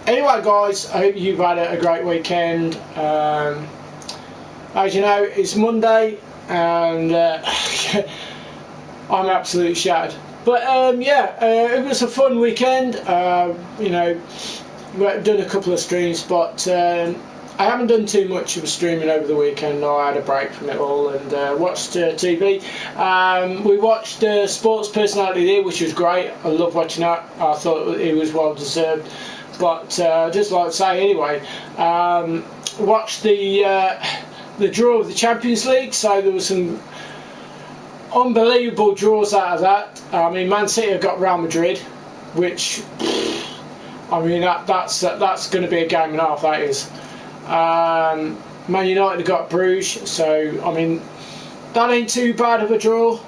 Anyway, guys, I hope you've had a great weekend. As you know, it's Monday, and I'm absolutely shattered. But it was a fun weekend. You know, we've done a couple of streams, but I haven't done too much of streaming over the weekend. I had a break from it all and watched TV. We watched Sports Personality Day, which was great. I love watching that. I thought it was well deserved. But just like to say anyway, watched the draw of the Champions League. So there was some unbelievable draws out of that. I mean, Man City have got Real Madrid, which I mean that's going to be a game and a half. That is. Man United have got Bruges, so I mean that ain't too bad of a draw.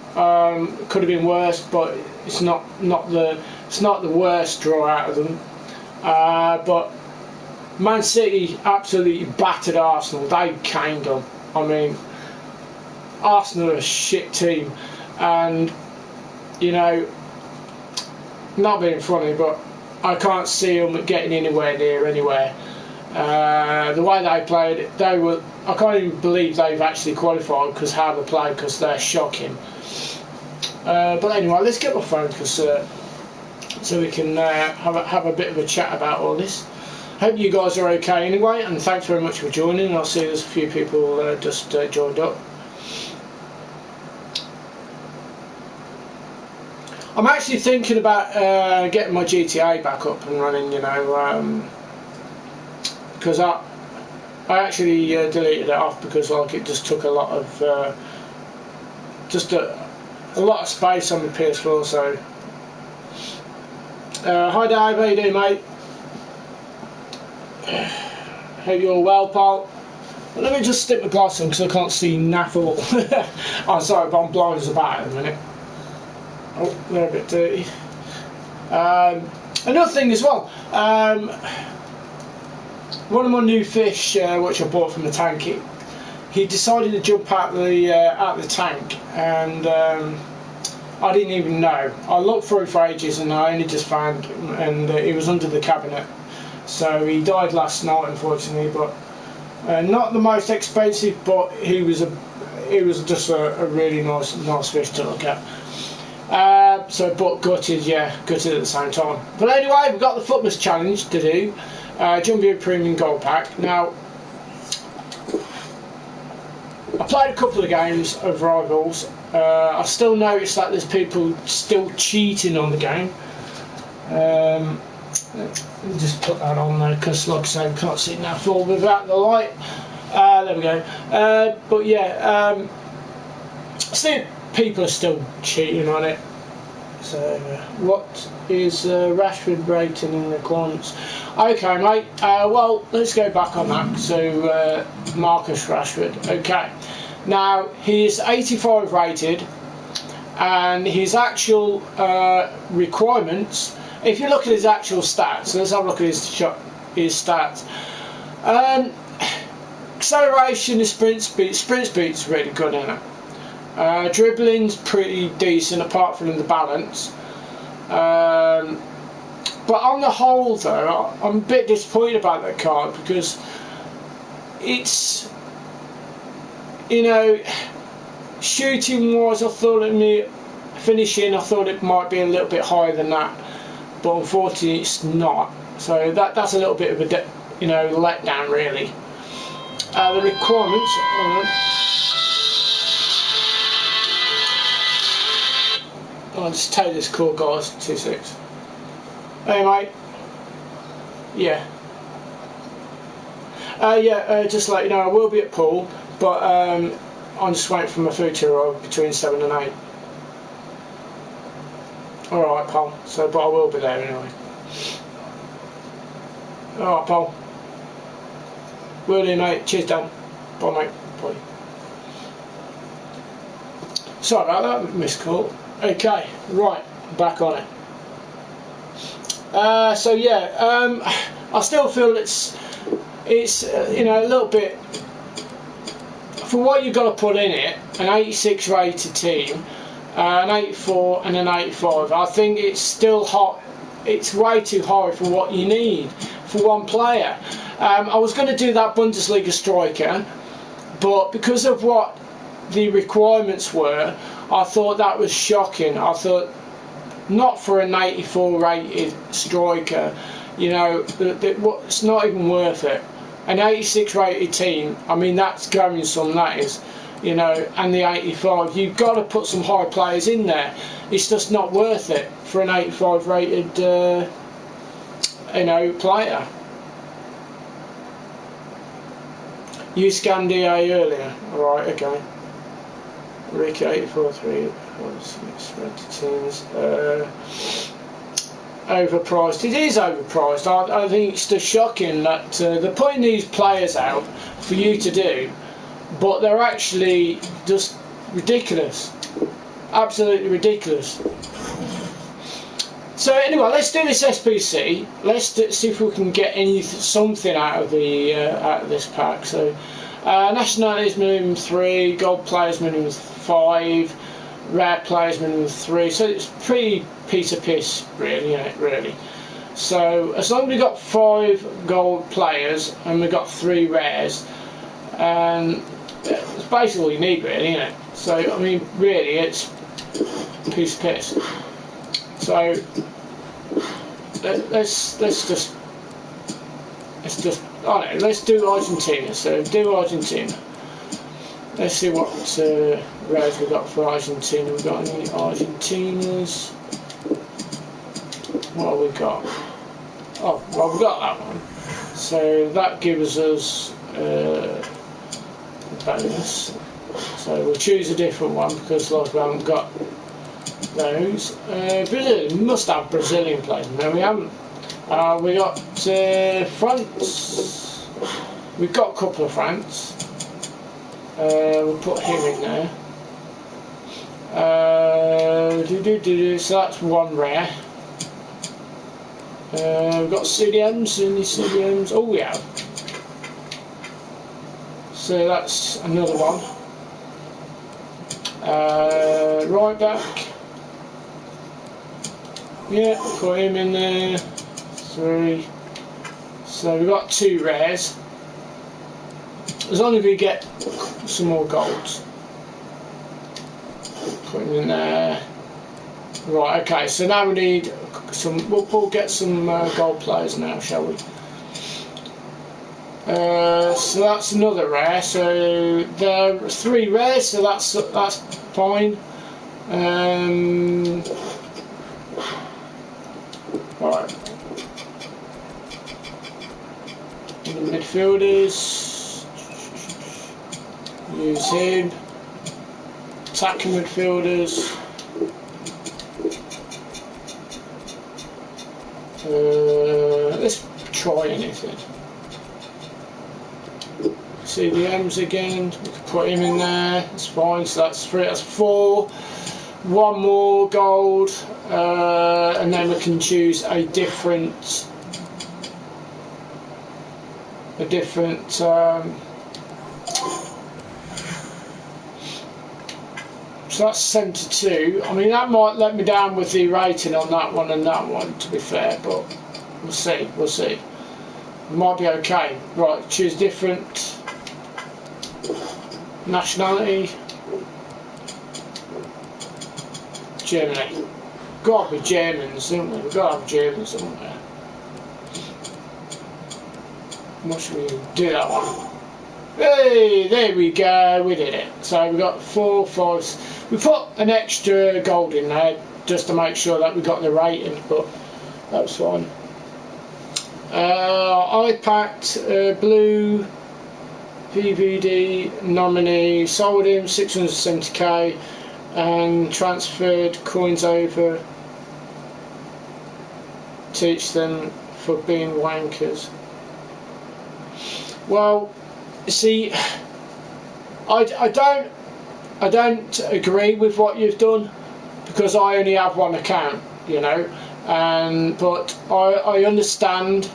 Could have been worse, but it's not the worst draw out of them. But Man City absolutely battered Arsenal. They caned them. I mean, Arsenal are a shit team, and you know, not being funny, but I can't see them getting anywhere near anywhere. The way they played, I can't even believe they've actually qualified because how they played, because they're shocking. But anyway, let's get my phone so we can have a bit of a chat about all this. Hope you guys are okay anyway, and thanks very much for joining. I see there's a few people just joined up. I'm actually thinking about getting my GTA back up and running, you know, because I actually deleted it off because like it just took a lot of a lot of space on the PS4. So hi Dave, how you doing, mate? Hope you're well, pal. Well, let me just stick my glass on because I can't see naff all. I'm sorry, but I'm blind as a bat at the minute. Oh, they're a bit dirty. Another thing as well, one of my new fish, which I bought from the tank, he decided to jump out the tank, and I didn't even know. I looked through for ages, and I only just found, and he was under the cabinet. So he died last night, unfortunately. But not the most expensive, but he was just a really nice fish to look at. But gutted at the same time. But anyway, we've got the Futmas challenge to do. Jumbo Premium Gold Pack. Now, I played a couple of games of Rivals. I still noticed that there's people still cheating on the game. Let me just put that on there because, like I say, we can't see that full without the light. There we go. But yeah, see, people are still cheating on it. So, what is Rashford rating and requirements? Okay, mate. Well, let's go back on that. So, Marcus Rashford. Okay. Now, he is 85 rated, and his actual requirements. If you look at his actual stats, let's have a look at his stats. Acceleration and sprint speed. Sprint speed's really good, isn't it? Dribbling's pretty decent apart from the balance, but on the whole though I'm a bit disappointed about that card because it's, you know, shooting wise I thought finishing I thought it might be a little bit higher than that, but unfortunately it's not, so that's a little bit of a letdown really. The requirements I'll just take this call, guys. 2-6. Hey, mate. Yeah. Just to let you know, I will be at pool, but I'm just waiting for my food to arrive between 7 and 8. Alright, pal. So, but I will be there anyway. Alright, pal. Will do, mate. Cheers, Dan. Bye, mate. Bye. Sorry about that, missed call. Okay, right, back on it. So yeah, I still feel it's you know, a little bit for what you've got to put in it. An 86 rated team, an 84 and an 85. I think it's still hot it's way too high for what you need for one player. I was going to do that Bundesliga striker, but because of what the requirements were, I thought that was shocking. I thought, not for an 84 rated striker, you know, it's not even worth it. An 86 rated team, I mean, that's going some, that is, you know, and the 85, you've got to put some high players in there. It's just not worth it for an 85 rated you know, player. You scanned EA earlier, right? Okay. Rick 84.3, 6 teams. Overpriced. It is overpriced. I think it's just shocking that they're putting these players out for you to do, but they're actually just ridiculous. Absolutely ridiculous. So anyway, let's do this SPC. Let's see if we can get something out of this pack. So nationalities minimum 3, gold players minimum 5, rare players minimum 3. So it's pretty piece of piss, really, isn't it? Really. So as long as we've got 5 gold players and we've got 3 rares, and it's basically all you need, really, isn't it? So I mean, really, it's a piece of piss. So let's just I don't know, let's do Argentina. So do Argentina. Let's see what rares we've got for Argentina. We've got any Argentinas? What have we got? Oh, well, we've got that one. So that gives us a bonus. So we'll choose a different one because like we haven't got those. Brazil, we must have Brazilian players. No, we haven't. We got France. We've got a couple of France. We'll put him in there. So that's one rare. We've got CDMs. Any CDMs? Oh, we have. So that's another one. Right back. Yeah, put him in there. 3. So we've got 2 rares. As long as we get some more golds. Put him in there. Right, okay, so now we need some. We'll get some gold players now, shall we? So that's another rare. So there are 3 rares, so that's fine. Right. The midfielders. Use him. Attacking midfielders. Let's try anything. CDMs again. We can put him in there. That's fine. So that's 3. That's 4. 1 more gold, and then we can choose a different. So that's 72. I mean, that might let me down with the rating on that one and that one, to be fair, but we'll see. We'll see. It might be okay. Right, choose different nationality. Germany. Got to be Germans, haven't we? We've got to have Germans, haven't we? What should we do that one? Hey, there we go, we did it. So we got 4, 5. We put an extra gold in there just to make sure that we got the rating, but that's fine. I packed blue VVD nominee, sold him 670k. And transferred coins over. Teach them for being wankers. Well, see, I don't agree with what you've done because I only have one account, you know. But I understand.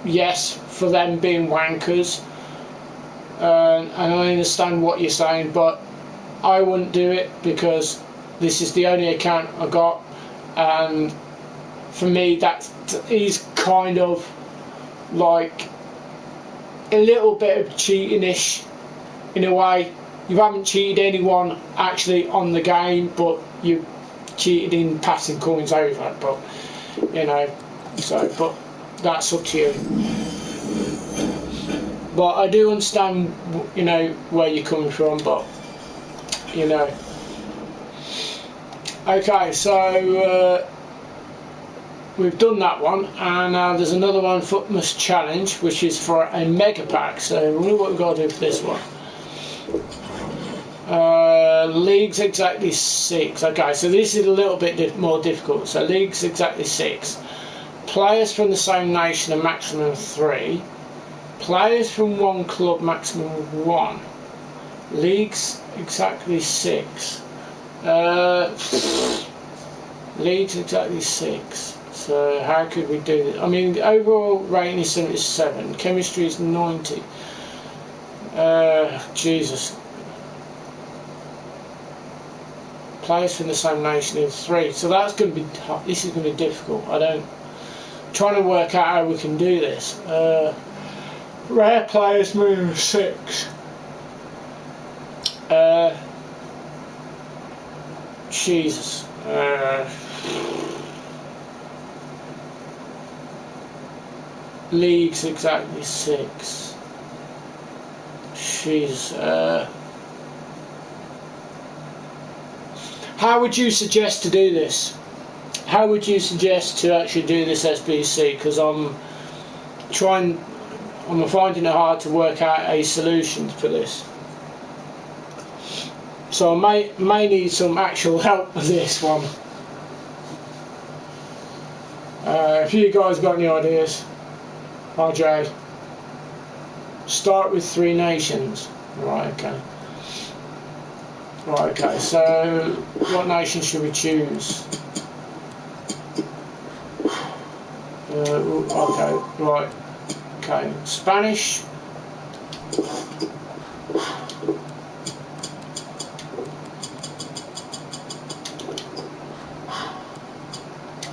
Yes, for them being wankers, and I understand what you're saying, but I wouldn't do it because this is the only account I got, and for me, that is kind of like a little bit of cheating-ish in a way. You haven't cheated anyone actually on the game, but you cheated in passing coins over. But you know, but that's up to you. But I do understand, you know, where you're coming from. But you know, okay, so we've done that one, and there's another one, Futmas Challenge, which is for a mega pack. So I wonder what we've got to do for this one. Leagues exactly 6. Okay, so this is a little bit more difficult. So leagues exactly 6. Players from the same nation, a maximum of 3. Players from one club, maximum of 1. Leagues exactly 6. Leagues exactly 6. So how could we do this? I mean, the overall rating is 77. Chemistry is 90. Jesus. Players from the same nation in 3. So that's going to be tough. This is going to be difficult. Trying to work out how we can do this. Rare players move 6. Jesus. Leagues exactly 6. Jesus. How would you suggest to do this? How would you suggest to actually do this SBC? Because I'm finding it hard to work out a solution for this. So I may need some actual help with this one. If you guys got any ideas, RJ. Start with 3 nations. Right, okay. Right, okay, so what nation should we choose? Okay, right. Okay, Spanish.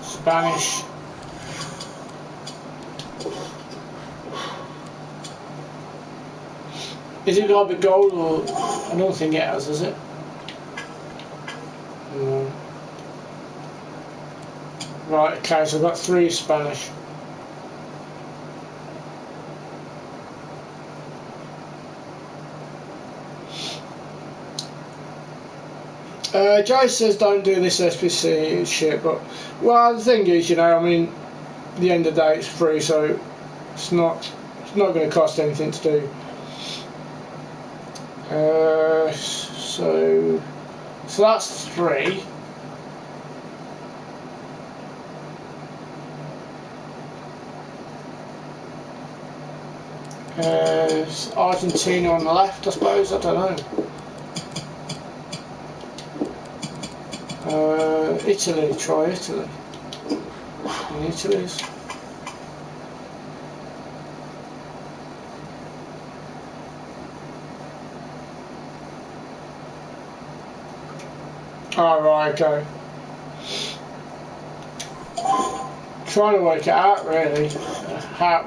Spanish. Is it got a bit gold, or I don't think it has, is it? No. Right, okay, so I've got 3 Spanish. Jay says don't do this SPC shit, but well, the thing is, you know, I mean, at the end of the day, it's free, so it's not going to cost anything to do. So that's 3. Argentina on the left, I suppose. I don't know. Italy. Try Italy. And Italy's. Oh, right, okay. Trying to work it out, really, how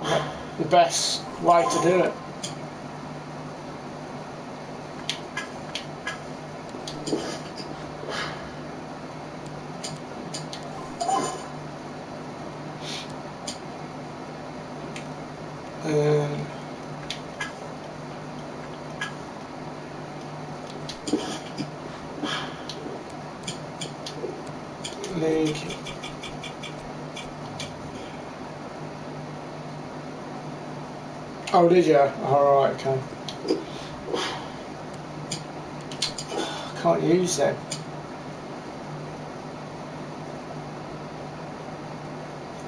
the best way to do it. League. Oh, did you? Alright, okay. Can't use that.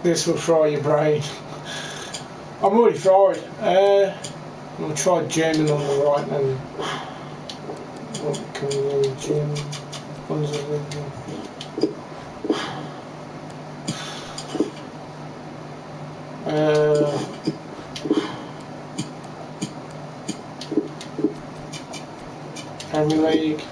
This will fry your brain. I'm already fried. We'll try German on the right then. What can we do? German. Premier League.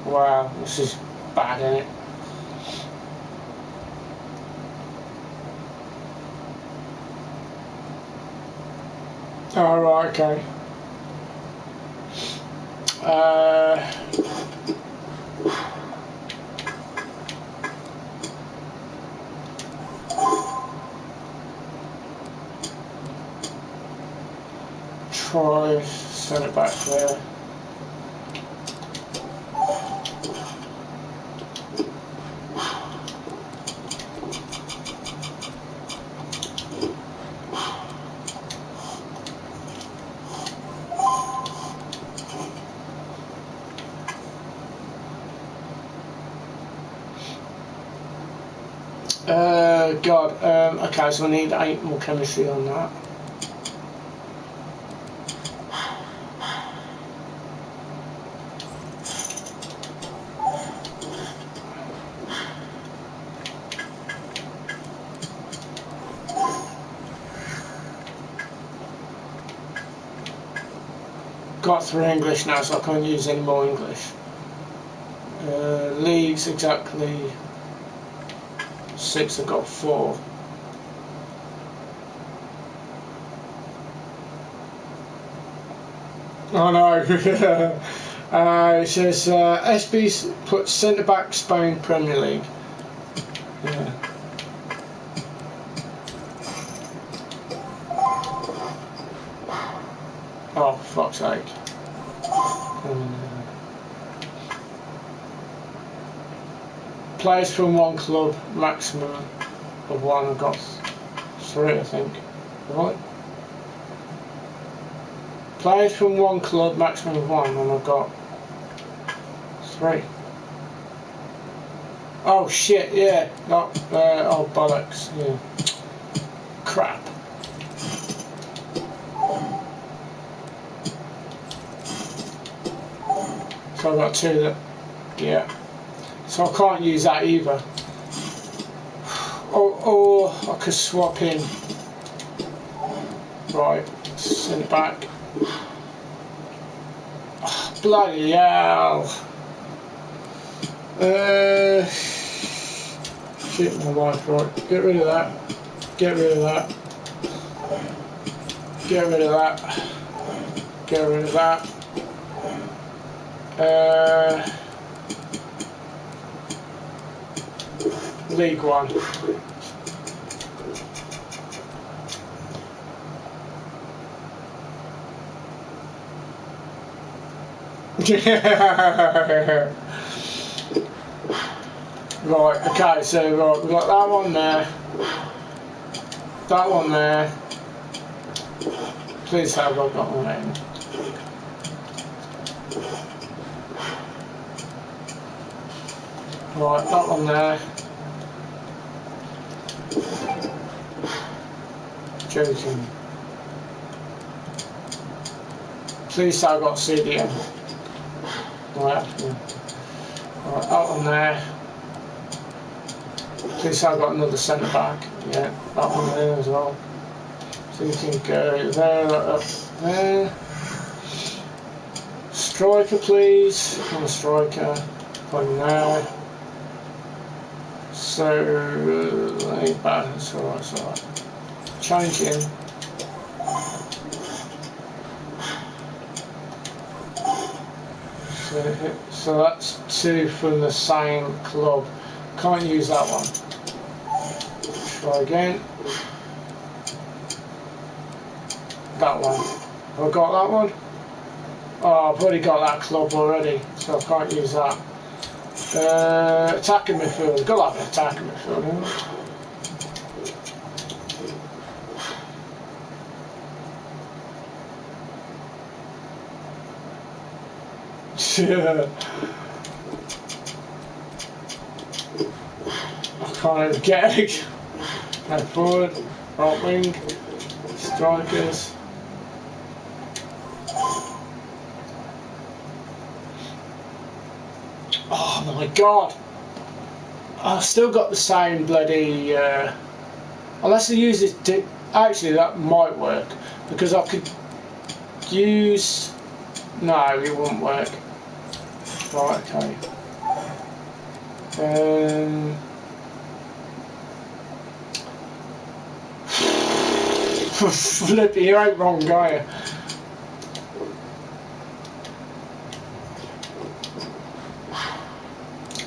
Wow, this is bad, isn't it? Oh, right, okay. Try send it back there. God, okay, so I need 8 more chemistry on that. Got 3 English now, so I can't use any more English. Leagues, exactly 6, I've got 4. Oh no. It says SB's put centre back Spain Premier League. Yeah. Oh, fuck's sake. Players from 1 club, maximum of 1. I've got 3, I think. Right? Players from 1 club, maximum of 1, and I've got 3. Oh shit, yeah. Not, oh bollocks, yeah. Crap. So I've got 2 that, yeah. So I can't use that either. Or I could swap in. Right, send it back. Oh, bloody hell. Shit my life, right. Get rid of that. Get rid of that. Get rid of that. Get rid of that. League 1. Right, okay, so right, we've got that one there. That one there. Please have I got one in. Right, that one there. Joking. Please say I've got CDM. Right, that one there. Please say I've got another centre back. Yeah, that one there as well. So you can go there, up there. Striker, please. I'm a striker. One there. So, ain't bad. It's alright, it's alright. Change in. So that's 2 from the same club. Can't use that one. Try again. That one. Have I got that one? Oh, I've already got that club already, so I can't use that. Attacking midfield. Got to have an attacking midfield, haven't I? I can't even get it. No forward, right wing, strikers. Oh my god! I've still got the same bloody. Unless I use this. Actually, that might work because I could use. No, it wouldn't work. Right, okay. Flip, you ain't wrong, are you?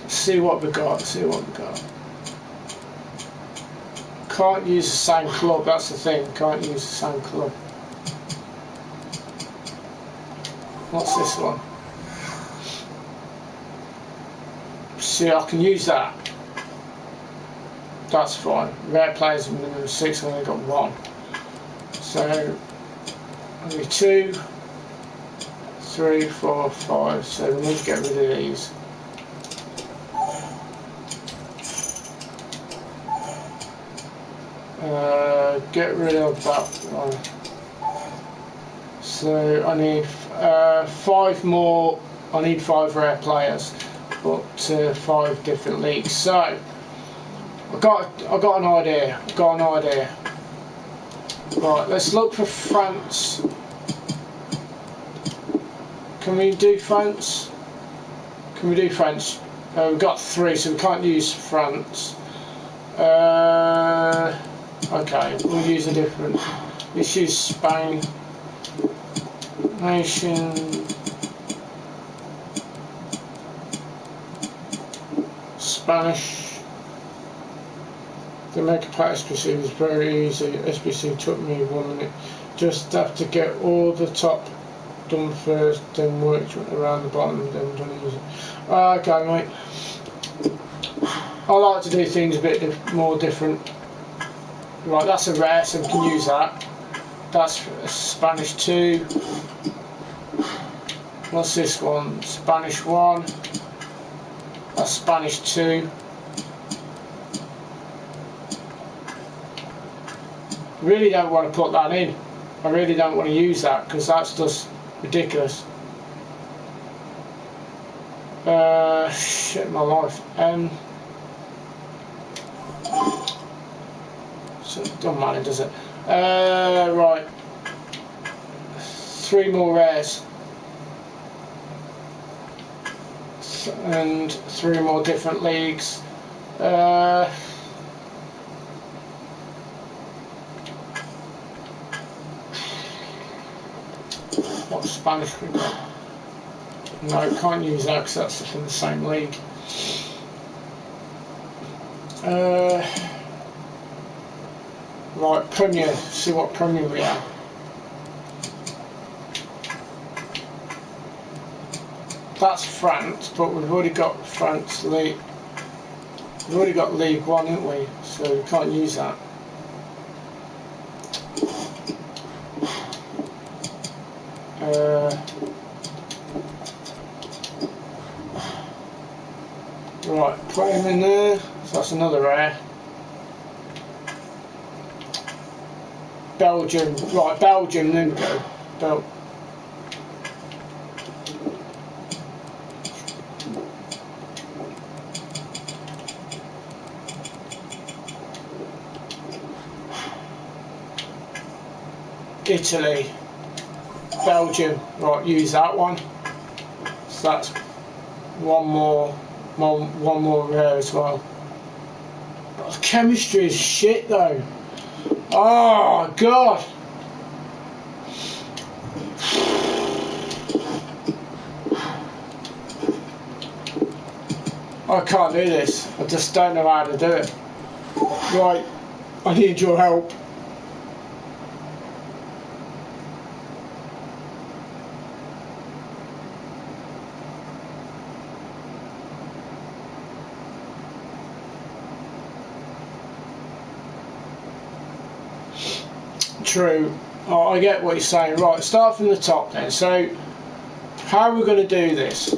See what we got, see what we got. Can't use the same club, that's the thing, can't use the same club. What's this one? See, I can use that. That's fine. Rare players minimum 6, I've only got 1. So, only 2, 3, 4, 5, so we need to get rid of these. Get rid of that one. So I need 5 more. I need 5 rare players, but 5 different leagues. So I got an idea. Right, let's look for France. Can we do France? We've got 3, so we can't use France. Okay, we'll use a different. Let's use Spain. Nation. Spanish. The make a player SBC was very easy. SBC took me 1 minute. Just have to get all the top done first, then work around the bottom, then done easy. Okay, mate. I like to do things a bit more different. Right, that's a rare, so we can use that. That's Spanish 2. What's this one? Spanish 1. That's Spanish 2. Really don't want to put that in. I really don't want to use that because that's just ridiculous. Shit, my life. So it doesn't matter, does it? Right. 3 more rares. And 3 more different leagues. What Spanish we got? No, can't use that because that's from the same league. Right, Premier. See what Premier we have. That's France, but we've already got France League. We've already got League 1, haven't we? So we can't use that. Right, put him in there. So that's another rare. Belgium. Right, Belgium, then go. Italy, Belgium, right, use that one. So that's one more rare as well. But the chemistry is shit though. Oh god. I can't do this. I just don't know how to do it. Right, I need your help. True. Oh, I get what you're saying. Right, start from the top then. So, how are we going to do this?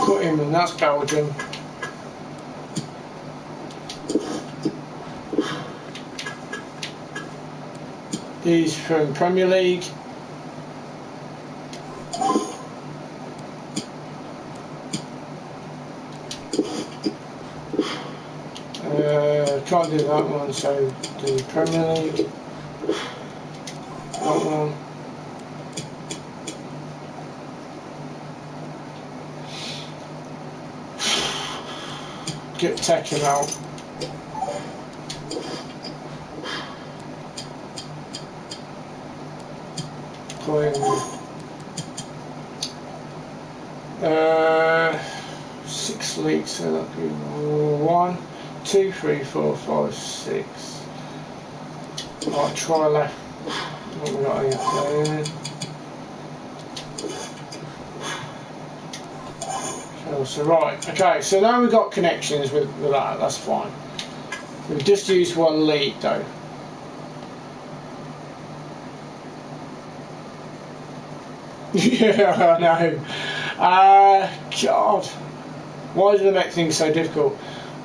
Put him in, that's Belgium. He's from Premier League. Can't do that one, so do Premier League. That one. take him out. Put in 6 leagues, so that'll be 1, 2, 3, 4, 5, 6. Right, try left. What we got here? So right, okay, so now we've got connections with that, that's fine. We've just used 1 lead though. Yeah, I know. God, why do they make things so difficult?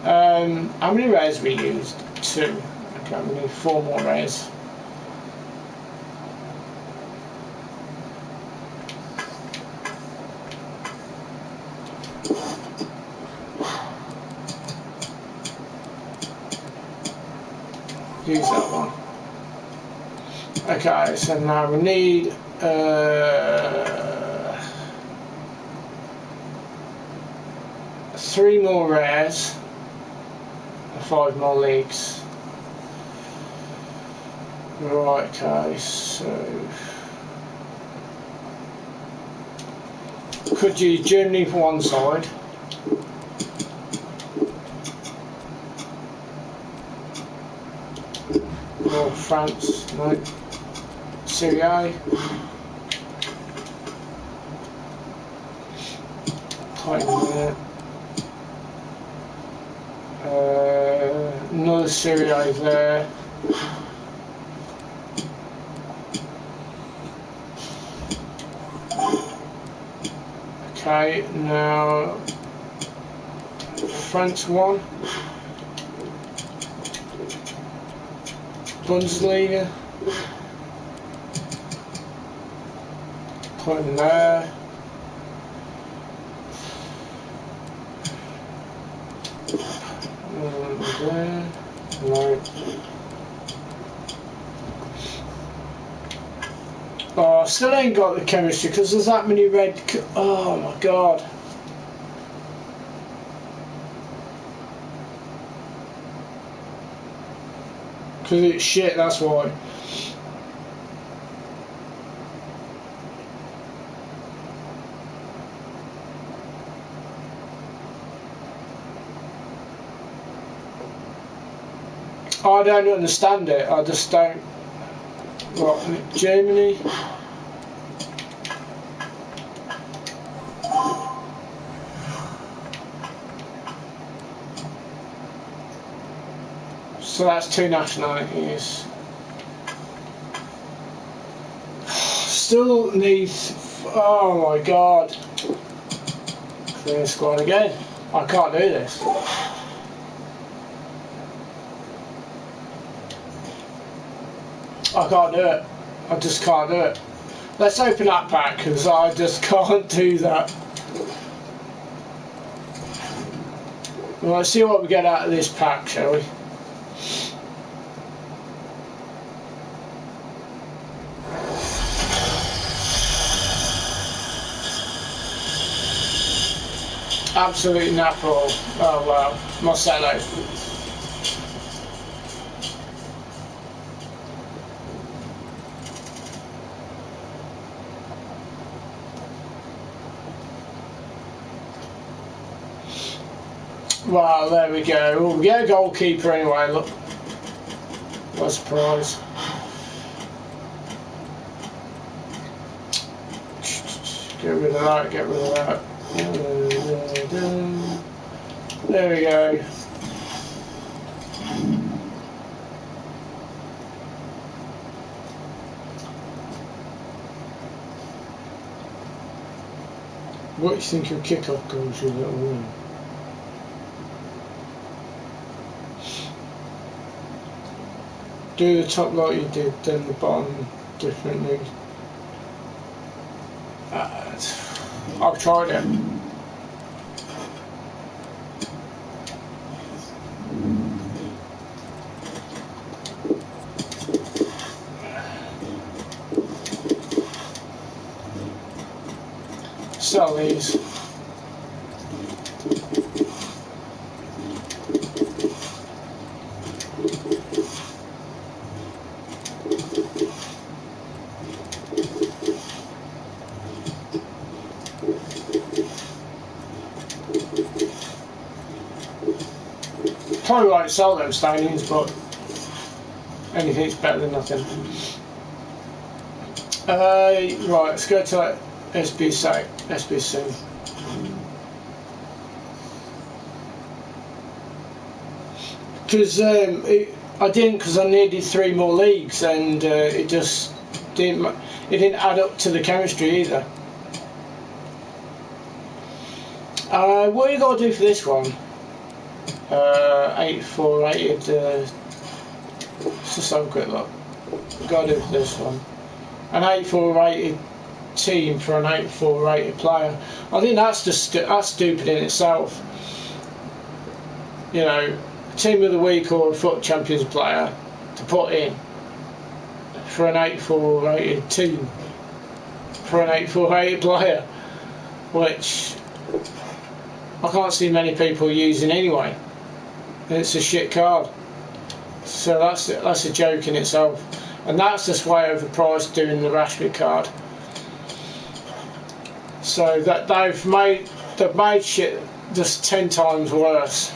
How many rares have we used? 2. Okay, we need 4 more rares. Use that one. Okay, so now we need 3 more rares and 5 more leagues. Right, okay, so could use Germany for one side. Or France, no. Syria. Tighten there. Another Syria there. Okay, now France 1. Bundesliga. Put in there. There. No. Oh, I still ain't got the chemistry because there's that many red. Oh my god. Because it's shit, that's why. I don't understand it, I just don't. What, Germany? So that's 2 nationalities. Still needs. Oh my god. Clear squad again. I can't do this. I can't do it. I just can't do it. Let's open that pack because I just can't do that. Well, let's see what we get out of this pack, shall we? Absolutely napple. Oh wow, Marcelo. Wow, there we go. Oh, we get a goalkeeper anyway, look. What a surprise. Get rid of that, get rid of that. There we go. What do you think your kick-off goals your little win? Do the top like you did, then the bottom differently. I've tried it. Sell these. probably won't sell them stadiums, but anything's better than nothing. Right, let's go to SBC. Because I didn't, because I needed 3 more leagues, and it just didn't add up to the chemistry either. What you got to do for this one? 84 rated. Let's just have a quick look. Got to do for this one. An 84 rated team for an 84 rated player. I think that's just that's stupid in itself. You know, team of the week or a FUT Champions player to put in for an 84 rated team for an 84 rated player, which I can't see many people using anyway. It's a shit card, so that's a joke in itself, and that's just way overpriced doing the Rashford card. So that they've made shit just 10 times worse.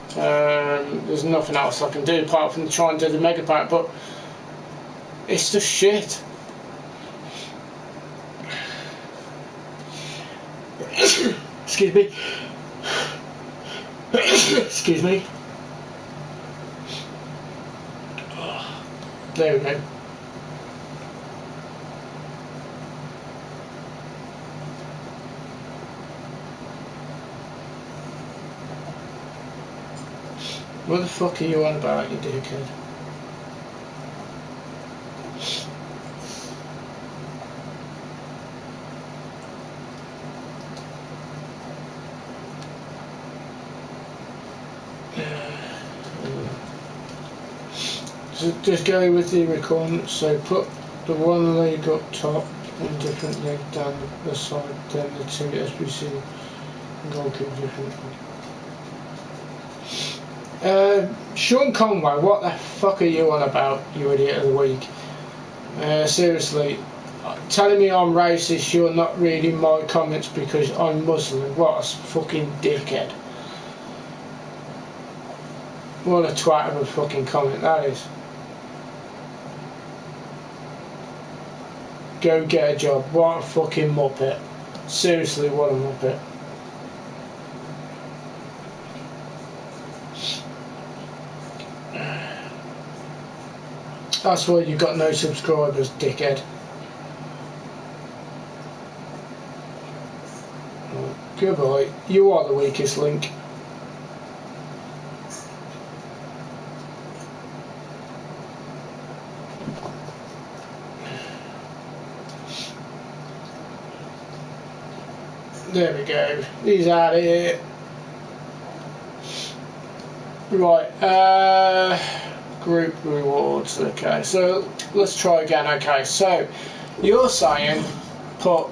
There's nothing else I can do apart from try and do the mega pack, but it's just shit. Excuse me. Excuse me. There we go. What the fuck are you on about, you dickhead? Just go with the requirements, so put the one leg up top and different leg down the side, then the 2 SBC and goalkeeper differently. Sean Conway, what the fuck are you on about, you idiot of the week? Seriously, telling me I'm racist, you're not reading my comments because I'm Muslim. What a fucking dickhead. What a twat of a fucking comment that is. Go get a job. What a fucking muppet. Seriously, what a muppet. That's why you've got no subscribers, dickhead. Goodbye. You are the weakest link. There we go. He's out of here. Right. Group rewards. Okay. So let's try again. Okay. So you're saying put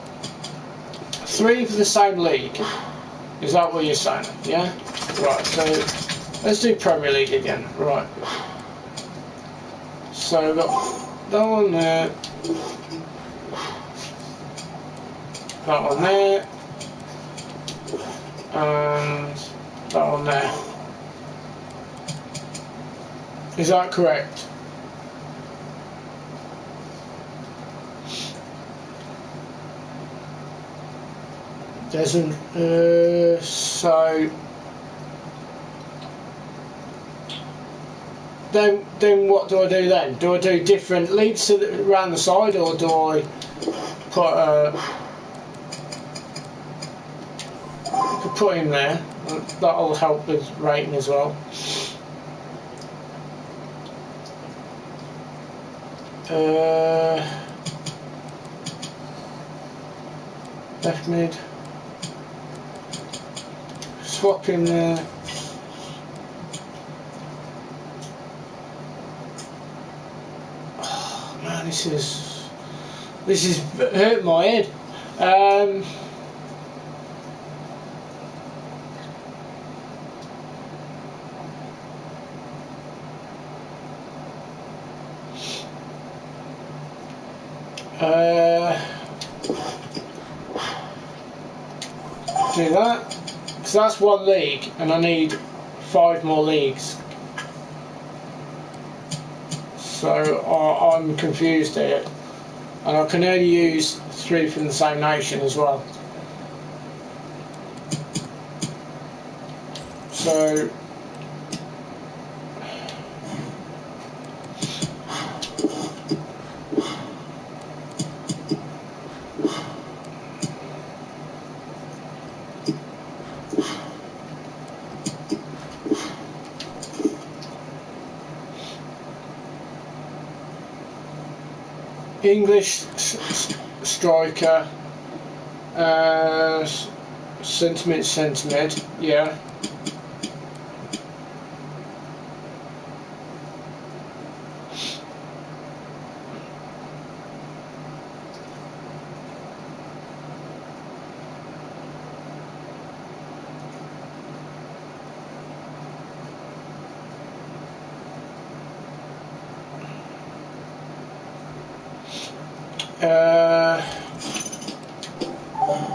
3 for the same league. Is that what you're saying? Yeah. Right. So let's do Premier League again. Right. So we've got that one there. That one there. And that one there. Is that correct? Doesn't so then what do I do then? Do I do different leads around the side, or do I put him there? That'll help with rating as well. Left mid. Swap him there. Oh, man, this is hurt my head. Do that, because that's one league and I need 5 more leagues. So I'm confused here, and I can only use 3 from the same nation as well. So English striker, centre-mid, yeah.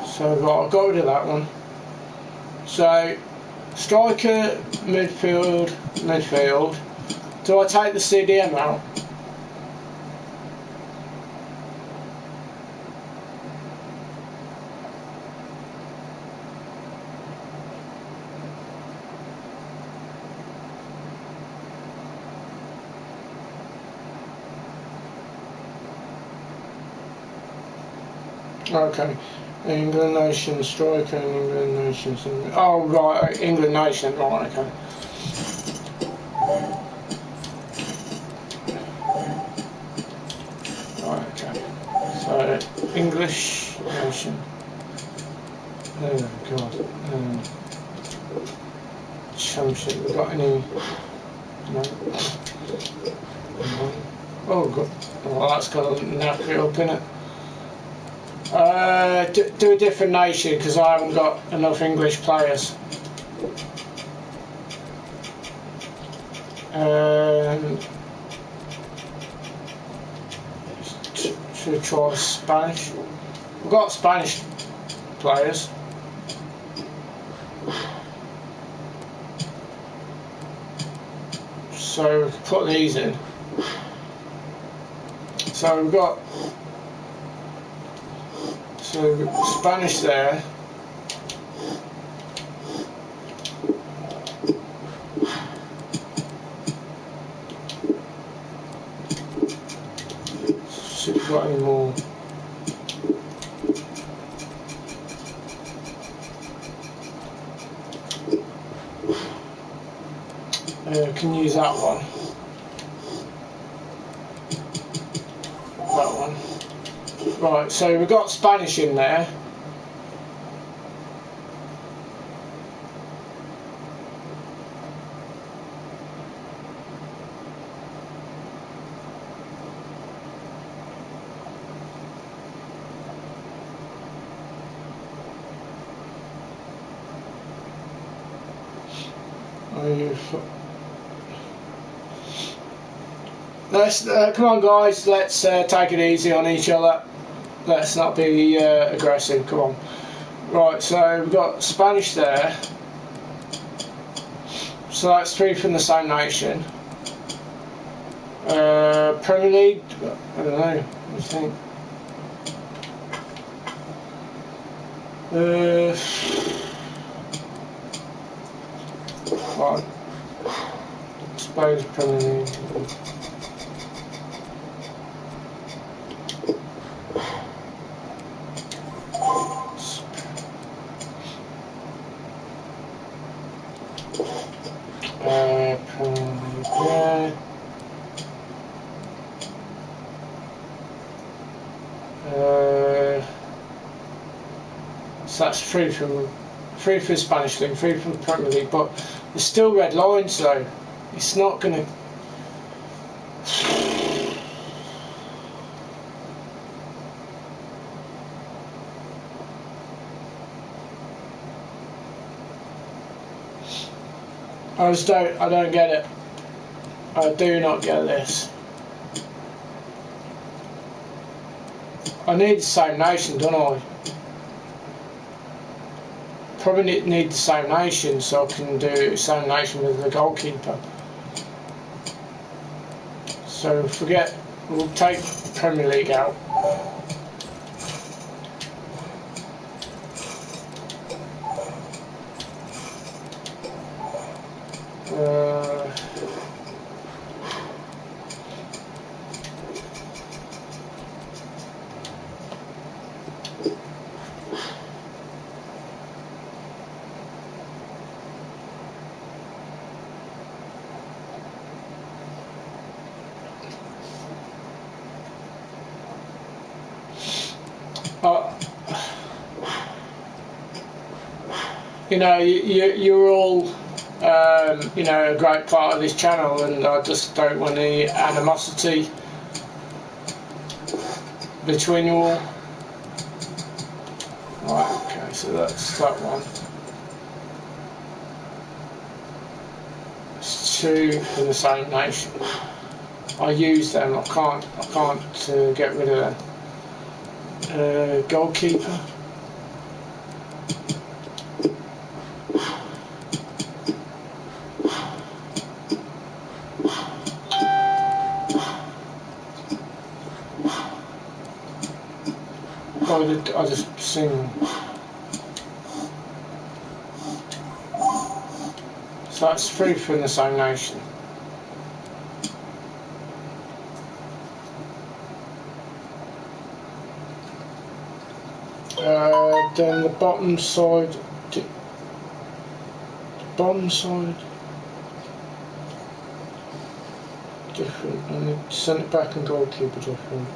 So I'll go rid of that one. So striker, midfield. Do I take the CDM out? Okay. England nation striker and England nation. Oh right, England nation. Right, okay. Right, okay. So English nation. Oh god. Championship. We got any? No. Oh god. Well, that's got to knock it up, innit? Do a different nation because I haven't got enough English players. Should try Spanish. We've got Spanish players. So we can put these in. So we've got Spanish there. See if we've got any more. Can use that one. That one. Right, so we've got Spanish in there. Let's come on, guys. Let's take it easy on each other. Let's not be aggressive. Come on. Right. So we've got Spanish there. So that's 3 from the same nation. Premier League. I don't know. What do you think? Right. Suppose Premier League. So that's 3 from Spanish League, 3 from the Premier League, but there's still red lines though. It's not gonna. I don't get it. I do not get this. I need the same nation, don't I? probably need the same nation, so I can do same nation with the goalkeeper. So we'll take Premier League out. You know, you're all, you know, a great part of this channel, and I just don't want any animosity between you all. Right, okay, so that's that one. It's two from the same nation. I use them. I can't get rid of them. Goalkeeper. I just sing. So that's three from the same nation. Then the bottom side, different, and the centre back and goalkeeper different.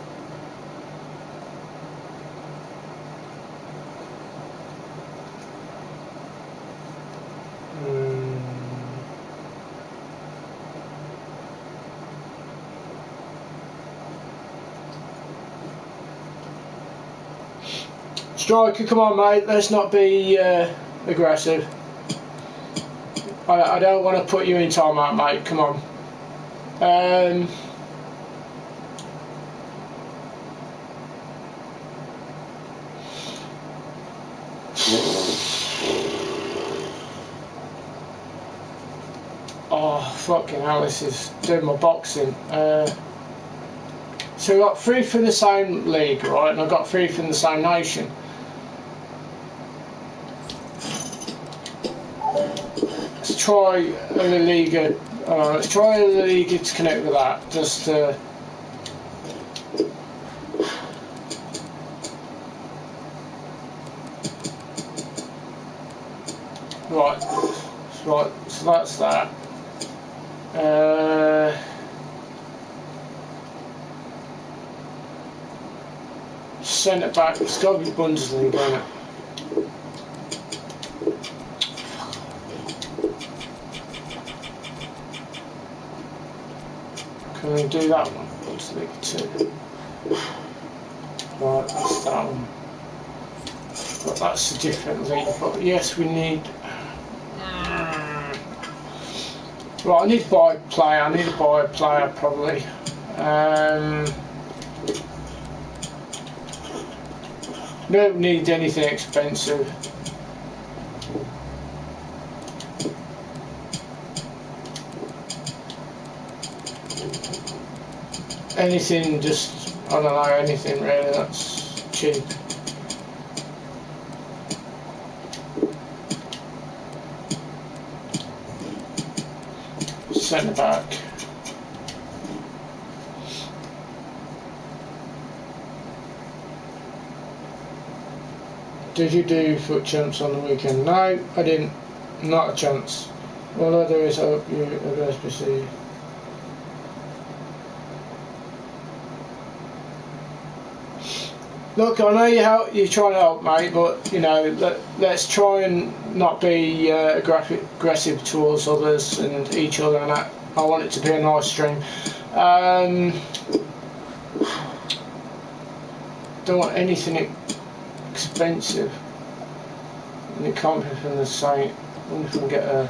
Striker, come on mate, let's not be aggressive. I don't want to put you in timeout, mate, come on. Oh, fucking hell, this is doing my boxing. So we've got three from the same league, right, and I've got three from the same nation. Let's try a La Liga. Let's try a La Liga to connect with that. Just right. So that's that. Centre back. It's got to be Bundesliga, isn't it? Can we do that one? Bundesliga 2. Right, that's that one. But that's a different league. But yes, we need. Right, I need to buy a player. I need to buy a player probably. Don't need anything expensive. Anything, just, I don't know, anything really that's cheap. Centre back. Did you do foot champs on the weekend? No, I didn't. Not a chance. All I do is hope you have SBC. Look, I know you're trying to help, mate, but you know, let's try and not be aggressive towards others and each other, and that. I want it to be a nice stream. Don't want anything expensive, and it can't be from the same. I wonder if I can get a.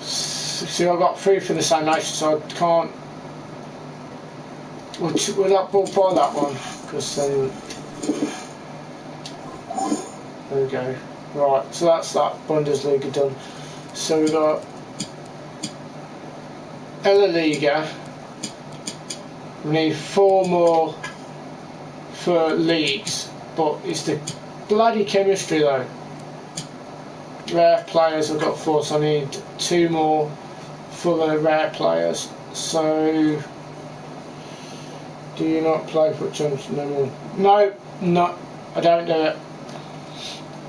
See, I've got three from the same nation, so I can't. We'll buy that one, because then There we go. Right, so that's that Bundesliga done. So we've got La Liga. We need 4 more for leagues, but it's the bloody chemistry though. Rare players, I've got 4, so I need 2 more for the rare players. So, do you not play FUT Champs no more? No, I don't do it.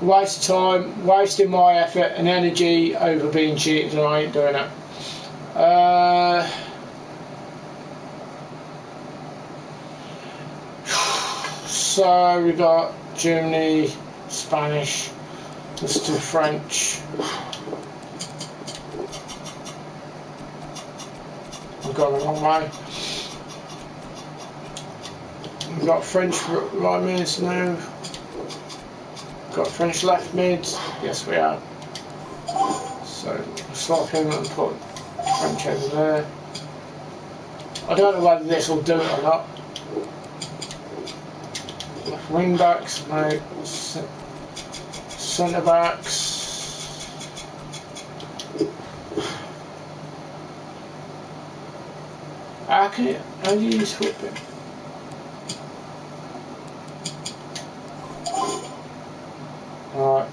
Waste time, wasting my effort and energy over being cheated, and I ain't doing it. So we got Germany, Spanish, let's do French. I've gone the wrong way. We've got French right mids now. Got French left mid. Yes, we have. So swap him and put French over there. I don't know whether this will do it or not. Left wing backs, no. Centre backs. How do you use whipping? Alright.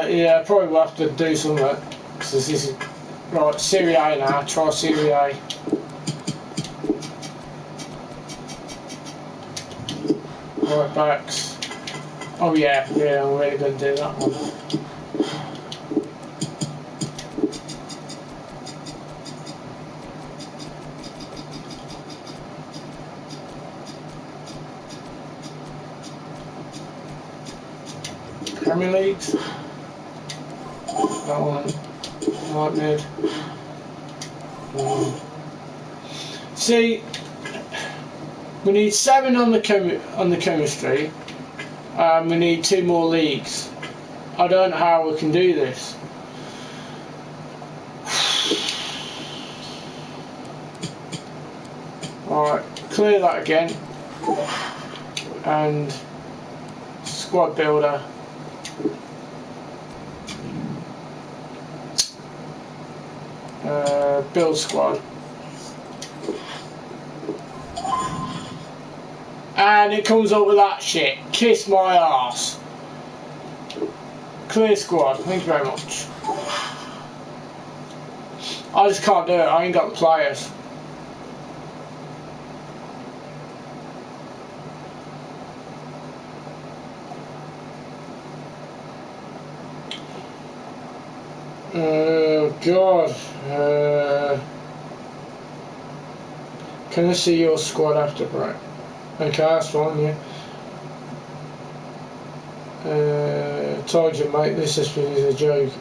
Yeah, probably will have to do something because this is right. Serie A now. Try Serie A. Right backs. Oh yeah, I'm really going to do that one. Premier Leagues. That one. Right mid. See, we need 7 on the chemistry. We need 2 more leagues. I don't know how we can do this. Alright, clear that again. And squad builder. Build squad. And it comes up with that shit. Kiss my arse. Clear squad. Thank you very much. I just can't do it. I ain't got the players. Oh God. Can I see your squad after break? Okay, that's fine, yeah. Told you, mate, this is a joke.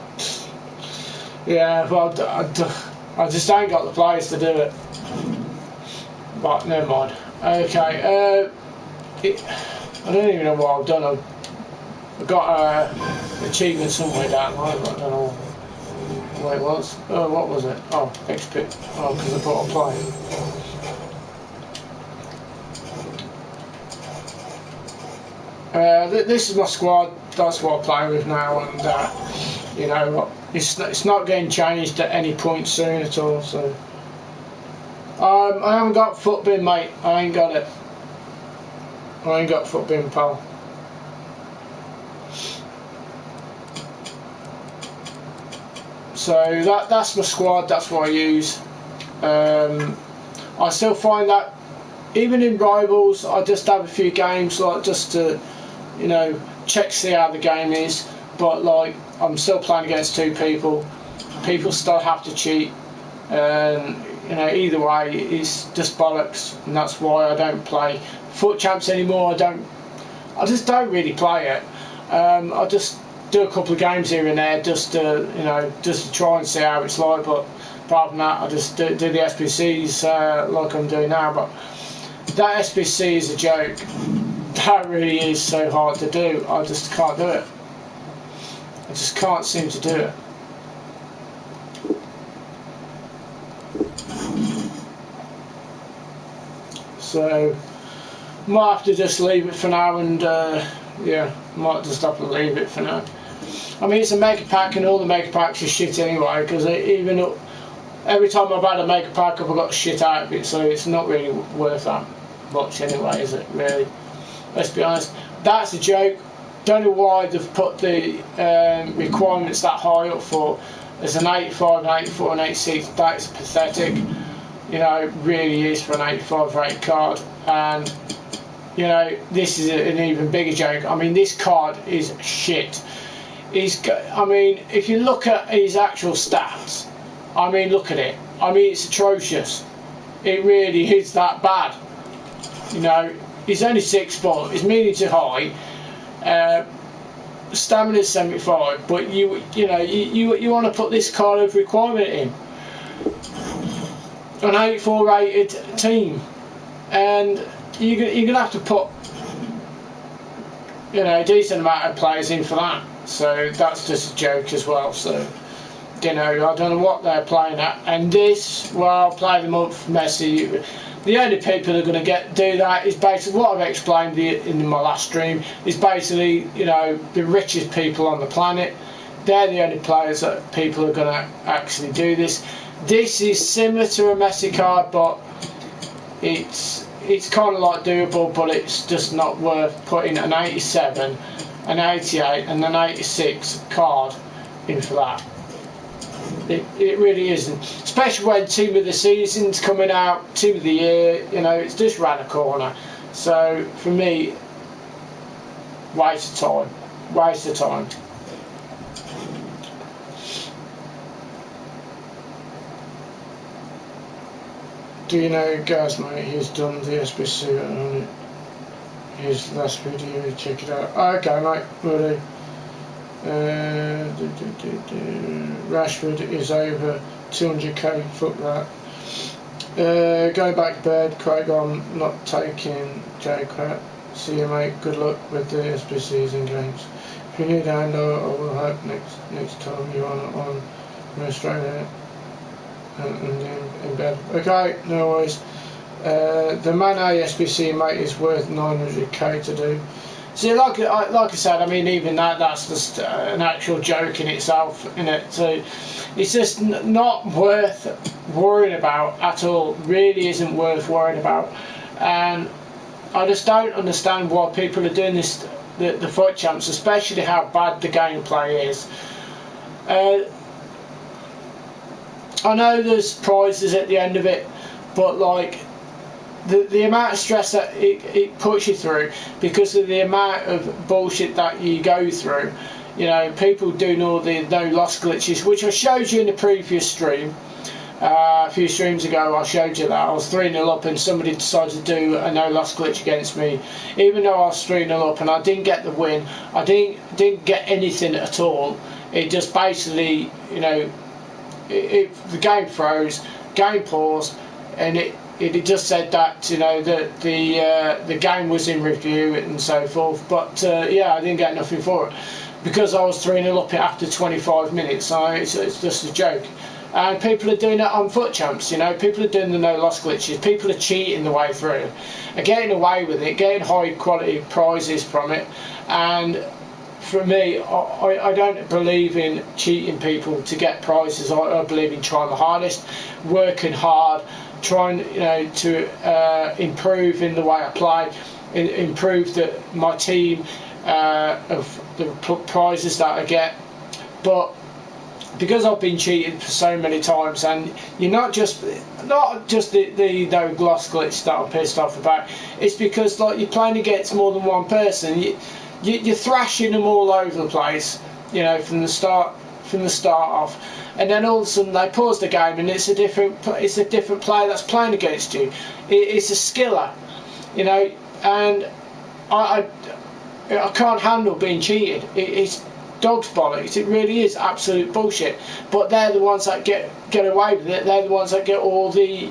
Yeah, well, I just ain't got the players to do it. But never mind. Okay, I don't even know what I've done. I've got an achievement somewhere down there, but I don't know what it was. Oh, what was it? Oh, XP. Oh, because I put a play. This is my squad. That's what I play with now, and you know, it's not getting changed at any point soon at all. So I haven't got foot bin, mate. I ain't got it. I ain't got foot bin, pal. So that's my squad. That's what I use. I still find that even in rivals, I just have a few games like just to, you know, check, see how the game is. But like, I'm still playing against 2 people. People still have to cheat, and you know, either way, it's just bollocks, and that's why I don't play FUT Champs anymore. I just don't really play it. I just do a couple of games here and there, just to, you know, just to try and see how it's like. But apart from that, I just do the SBCs like I'm doing now. But that SBC is a joke. That really is so hard to do. I just can't do it. I just can't seem to do it. So might have to just leave it for now, and yeah, might just have to leave it for now. I mean, it's a mega pack, and all the mega packs are shit anyway, because even every time I've had a mega pack up, I've got shit out of it, so it's not really worth that much anyway, is it, really? Let's be honest. That's a joke. Don't know why they've put the requirements that high up for as an 85, an 84, and 86. That is pathetic. You know, it really is for an 85 rate card. And, you know, this is an even bigger joke. I mean, this card is shit. I mean, if you look at his actual stats, I mean, look at it. I mean, it's atrocious. It really is that bad. You know, he's only 6 foot. He's medium to high. Stamina is 75, but you know you want to put this kind of requirement in an 84 rated team, and you're gonna have to put, you know, a decent amount of players in for that. So that's just a joke as well. So, you know, I don't know what they're playing at. And this, well, play them up for Messi. The only people that are going to do that is basically what I've explained in my last stream. Is basically, you know, the richest people on the planet. They're the only players that people are going to actually do this. This is similar to a Messi card, but it's kind of like doable, but it's just not worth putting an 87, an 88, and an 86 card in for that. It really isn't, especially when Team of the Season's coming out, Team of the Year, you know, it's just round the corner. So for me, waste of time. Do you know, guys, mate, he's done the SBC on it. His last video, check it out. Okay, mate, will do. Rashford is over 200k, fuck that. Go back to bed, Craig, I'm not taking J crap. See you, mate, good luck with the SBCs and games. If you need a hand, I will help next time you're on Australia and in bed. Okay, no worries. The Man A SBC, mate, is worth 900k to do. See, like I said, I mean, even that's just an actual joke in itself, isn't it? So it's just not worth worrying about at all. Really isn't worth worrying about. And I just don't understand why people are doing this, the FUT Champs, especially how bad the gameplay is. I know there's prizes at the end of it, but like, the amount of stress that it puts you through because of the amount of bullshit that you go through. You know, people doing all the no loss glitches, which I showed you in the previous stream. A few streams ago I showed you that. I was 3-0 up and somebody decided to do a no loss glitch against me. Even though I was 3-0 up and I didn't get the win, I didn't get anything at all. It just basically, you know, the game froze, game paused, and it just said that, you know, that the game was in review and so forth. But yeah, I didn't get nothing for it because I was 3-0 up after 25 minutes. So it's just a joke. And people are doing it on FUT Champs, you know. People are doing the no loss glitches. People are cheating the way through, are getting away with it, getting high quality prizes from it. And for me, I don't believe in cheating people to get prizes. I believe in trying the hardest, working hard, trying, you know, to improve in the way I play, improve my team, of the prizes that I get. But because I've been cheated for so many times, and you're not just the no gloss glitch that I'm pissed off about, it's because like you're playing against more than one person. You're thrashing them all over the place, you know, from the start off, and then all of a sudden they pause the game and it's a different player that's playing against you. It's a skiller, you know, and I can't handle being cheated. It's dog's bollocks. It really is absolute bullshit. But they're the ones that get away with it. They're the ones that get all the,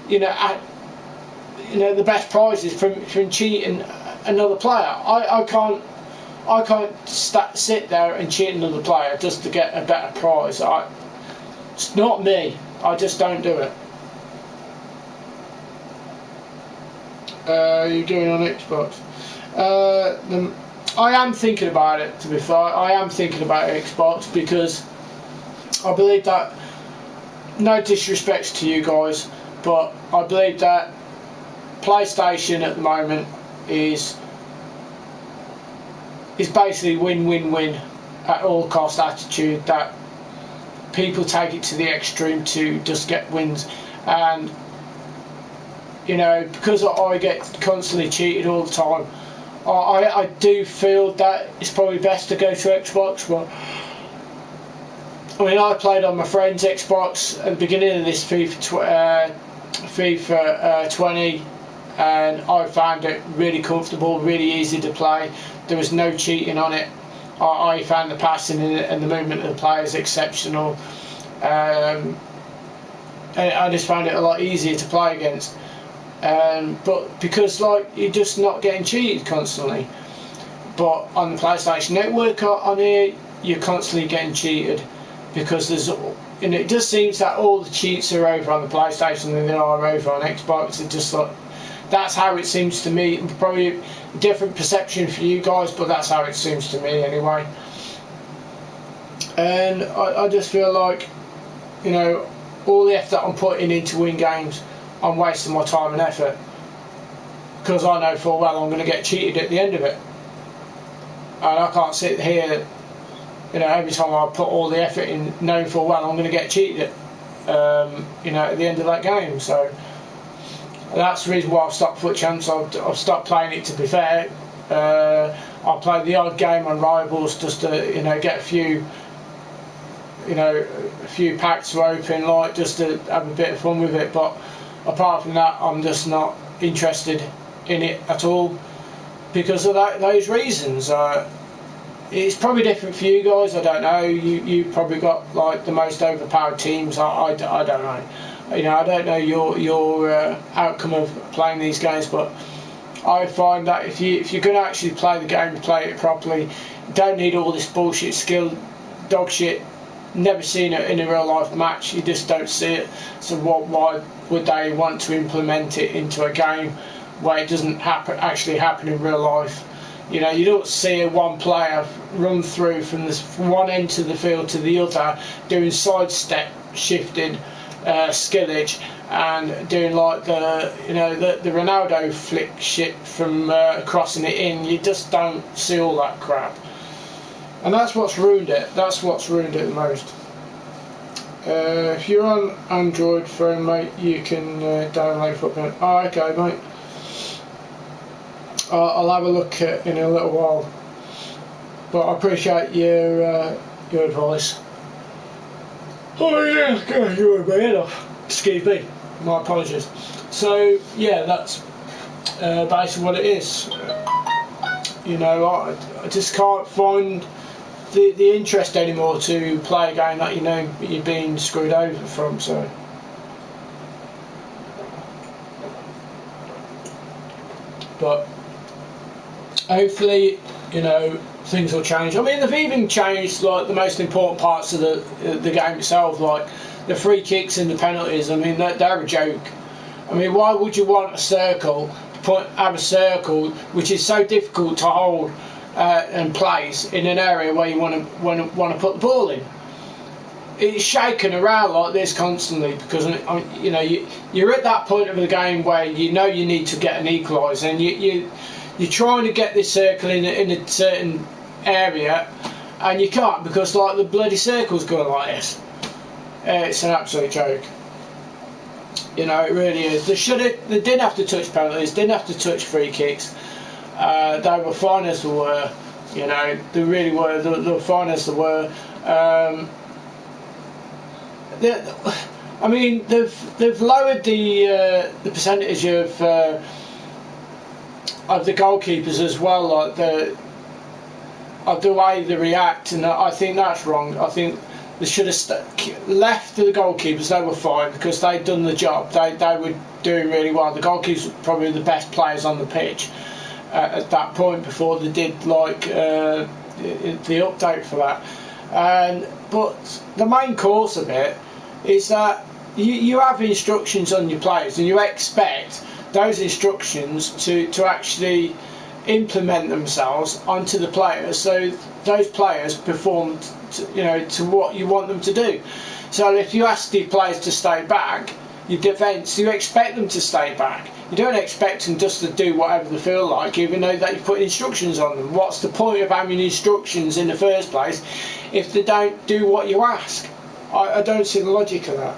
you know, the best prizes from cheating another player. I can't sit there and cheat another player just to get a better prize. It's not me. I just don't do it. You're doing on Xbox. I am thinking about it, to be fair. I am thinking about Xbox because I believe that, no disrespect to you guys, but I believe that PlayStation at the moment is basically win-win-win at all cost attitude, that people take it to the extreme to just get wins. And you know, because I get constantly cheated all the time, I do feel that it's probably best to go to Xbox. But I mean, I played on my friend's Xbox at the beginning of this FIFA 20, and I found it really comfortable, really easy to play. There was no cheating on it. I found the passing and the movement of the players exceptional. I just found it a lot easier to play against. But because like you're just not getting cheated constantly. But on the PlayStation Network on here, you're constantly getting cheated because there's, and it just seems that all the cheats are over on the PlayStation than they are over on Xbox. It just like, that's how it seems to me. Probably a different perception for you guys, but that's how it seems to me anyway. And I just feel like, you know, all the effort I'm putting into win games, I'm wasting my time and effort because I know full well I'm going to get cheated at the end of it, and I can't sit here, you know, every time I put all the effort in, knowing full well I'm going to get cheated you know, at the end of that game. So that's the reason why I've stopped Foot Champs. I've stopped playing it, to be fair. I play the odd game on Rivals just to, you know, get a few, you know, a few packs to open, like just to have a bit of fun with it. But apart from that, I'm just not interested in it at all because of those reasons. It's probably different for you guys. I don't know. You probably got like the most overpowered teams. I don't know. You know, I don't know your outcome of playing these games, but I find that if you're going to actually play the game, play it properly, you don't need all this bullshit skill dog shit. Never seen it in a real life match. You just don't see it. So why would they want to implement it into a game where it doesn't actually happen in real life? You know, you don't see one player run through from one end of the field to the other doing sidestep shifting skillage and doing like the Ronaldo flick shit from crossing it in. You just don't see all that crap. And that's what's ruined it. That's what's ruined it the most. If you're on Android phone, mate, you can download Futmas. Oh, okay, mate. I'll have a look in a little while. But I appreciate your advice. Oh yeah, you're a bit off. Excuse me. My apologies. So yeah, that's basically what it is. You know, I just can't find the interest anymore to play a game that you know you're being screwed over from. So but hopefully, you know, things will change. I mean, they've even changed like the most important parts of the game itself, like the free kicks and the penalties. I mean, they're a joke. I mean, why would you want a circle, have a circle which is so difficult to hold and place in an area where you want to put the ball in? It's shaking around like this constantly because, you know, you're at that point of the game where you know you need to get an equaliser, and you're trying to get this circle in a certain area, and you can't because like the bloody circle's going like this. It's an absolute joke. You know, it really is. They didn't have to touch penalties, didn't have to touch free kicks. They were fine as they were. You know, they really were. They were fine as they were. I mean, they've lowered the percentage of the goalkeepers as well, like the way they react, and I think that's wrong. I think they should have left the goalkeepers. They were fine because they'd done the job. They were doing really well. The goalkeepers were probably the best players on the pitch at that point before they did like the update for that. But the main course of it is that you have instructions on your players and you expect those instructions to actually implement themselves onto the players, so those players perform to what you want them to do. So if you ask the players to stay back, your defence, you expect them to stay back. You don't expect them just to do whatever they feel like, even though that you put instructions on them. What's the point of having instructions in the first place if they don't do what you ask? I don't see the logic of that.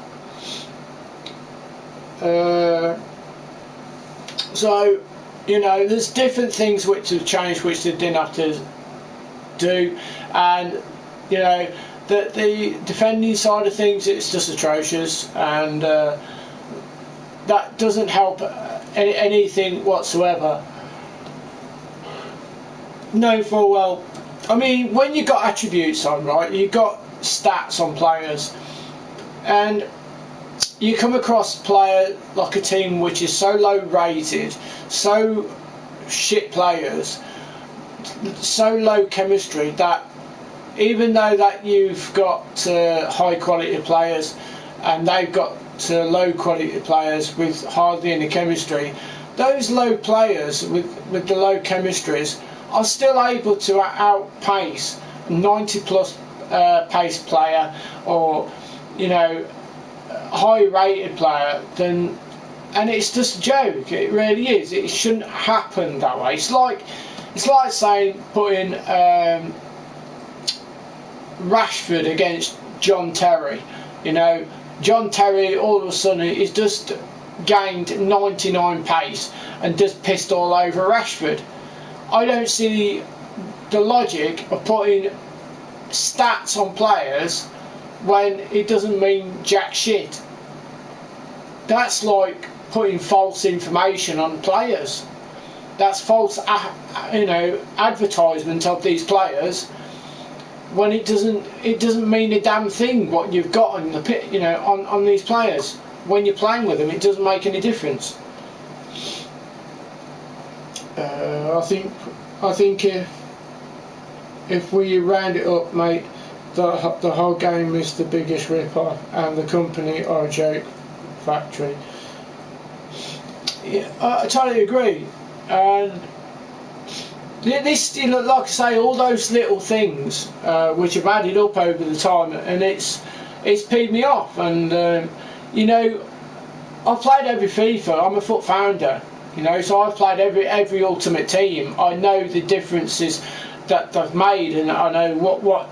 So, there's different things which have changed which they didn't have to do, and the defending side of things, it's just atrocious, and that doesn't help anything whatsoever. No, full well. I mean, when you got attributes on, right, you got stats on players, and you come across a player like a team which is so low rated, so shit players, so low chemistry, that even though that you've got high quality players and they've got low quality players with hardly any chemistry, those low players with the low chemistries are still able to outpace 90 plus pace player, or high rated player and it's just a joke. It really is. It shouldn't happen that way. It's like saying putting Rashford against John Terry. John Terry all of a sudden is just gained 99 pace and just pissed all over Rashford. I don't see the logic of putting stats on players when it doesn't mean jack shit. That's like putting false information on players. That's false advertisement of these players, when it doesn't mean a damn thing what you've got on the pit, on these players. When you're playing with them, it doesn't make any difference. I think if we round it up, mate, the whole game is the biggest rip-off, and the company are a joke factory. Yeah, I totally agree. And this, like I say, all those little things which have added up over the time, and it's peed me off. And I've played every FIFA. I'm a FUT founder, so I've played every Ultimate Team. I know the differences that they've made, and I know what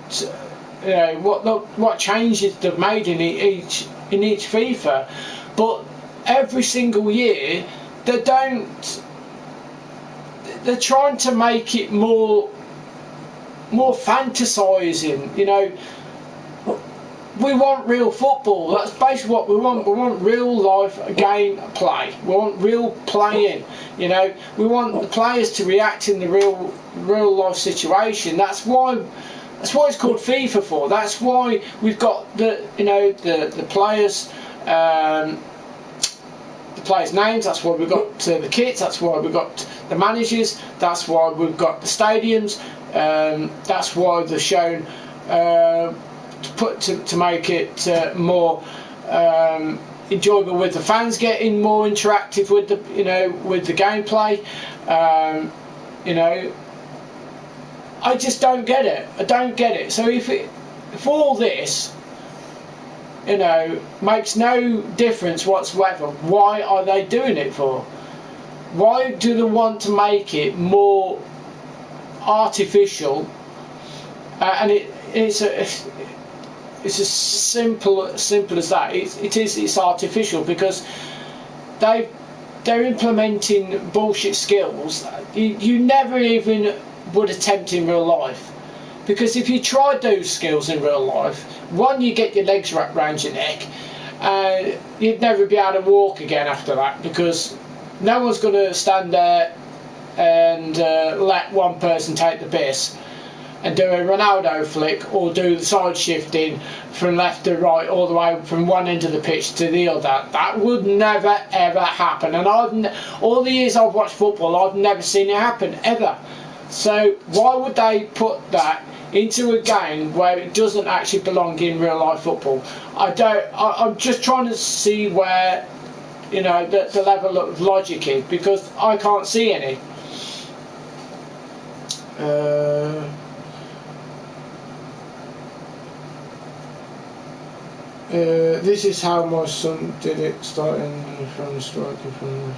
changes they've made in each FIFA. But every single year they're trying to make it more fantasising. We want real football. That's basically what we want. We want real life game play. We want real playing. We want the players to react in the real life situation. That's why it's called FIFA for. That's why we've got the players. The players' names. That's why we've got the kits. That's why we've got the managers. That's why we've got the stadiums. That's why they're shown to make it more enjoyable, with the fans getting more interactive with the with the gameplay. I just don't get it. I don't get it. So if all this makes no difference whatsoever, why are they doing it for? Why do they want to make it more artificial? And it's as simple as that. It's artificial because they're implementing bullshit skills you never even would attempt in real life. Because if you tried those skills in real life, one, you get your legs wrapped around your neck, and you'd never be able to walk again after that, because no one's going to stand there and let one person take the piss and do a Ronaldo flick, or do the side shifting from left to right all the way from one end of the pitch to the other. That would never ever happen, and all the years I've watched football, I've never seen it happen ever. So why would they put that into a game where it doesn't actually belong in real life football? I'm just trying to see where you know, the level of logic is, because I can't see any. This is how my son did it, starting from the striker from